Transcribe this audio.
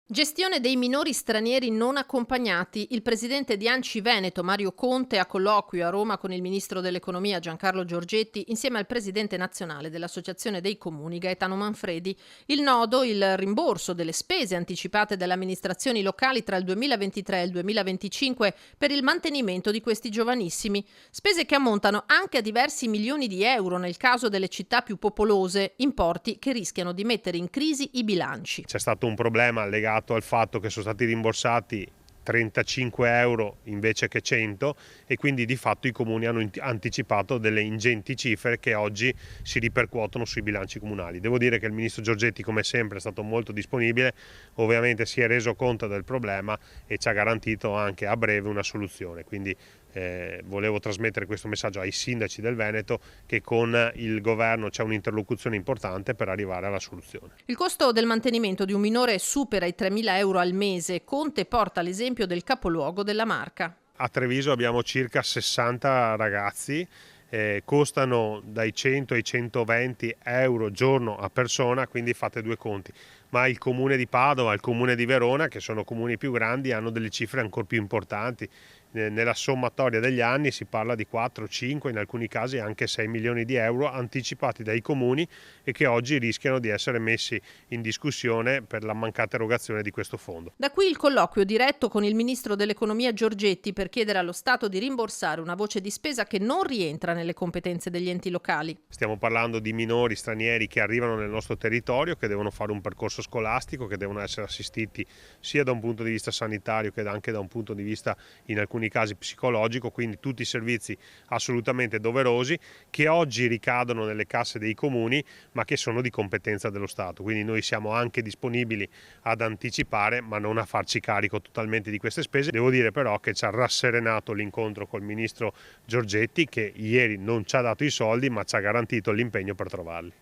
Gestione dei minori stranieri non accompagnati. Il presidente di ANCI Veneto, Mario Conte, a colloquio a Roma con il ministro dell'economia Giancarlo Giorgetti, insieme al presidente nazionale dell'Associazione dei Comuni Gaetano Manfredi. Il nodo, il rimborso delle spese anticipate dalle amministrazioni locali tra il 2023 e il 2025 per il mantenimento di questi giovanissimi. Spese che ammontano anche a diversi milioni di euro nel caso delle città più popolose, importi che rischiano di mettere in crisi i bilanci. C'è stato un problema legato al fatto che sono stati rimborsati 35 euro invece che 100 e quindi di fatto i comuni hanno anticipato delle ingenti cifre che oggi si ripercuotono sui bilanci comunali. Devo dire che il ministro Giorgetti, come sempre, è stato molto disponibile, ovviamente si è reso conto del problema e ci ha garantito anche a breve una soluzione. Quindi volevo trasmettere questo messaggio ai sindaci del Veneto, che con il governo c'è un'interlocuzione importante per arrivare alla soluzione. Il costo del mantenimento di un minore supera i 3.000 euro al mese. Conte porta l'esempio del capoluogo della Marca. A Treviso abbiamo circa 60 ragazzi, costano dai 100 ai 120 euro giorno a persona, quindi fate due conti. Ma il comune di Padova, il comune di Verona, che sono comuni più grandi, hanno delle cifre ancora più importanti. Nella sommatoria degli anni si parla di 4, 5, in alcuni casi anche 6 milioni di euro anticipati dai comuni e che oggi rischiano di essere messi in discussione per la mancata erogazione di questo fondo. Da qui il colloquio diretto con il ministro dell'economia Giorgetti per chiedere allo Stato di rimborsare una voce di spesa che non rientra nelle competenze degli enti locali. Stiamo parlando di minori stranieri che arrivano nel nostro territorio, che devono fare un percorso scolastico, che devono essere assistiti sia da un punto di vista sanitario che anche da un punto di vista in alcuni casi psicologico, quindi tutti i servizi assolutamente doverosi che oggi ricadono nelle casse dei comuni ma che sono di competenza dello Stato. Quindi noi siamo anche disponibili ad anticipare ma non a farci carico totalmente di queste spese. Devo dire però che ci ha rasserenato l'incontro col ministro Giorgetti, che ieri non ci ha dato i soldi ma ci ha garantito l'impegno per trovarli.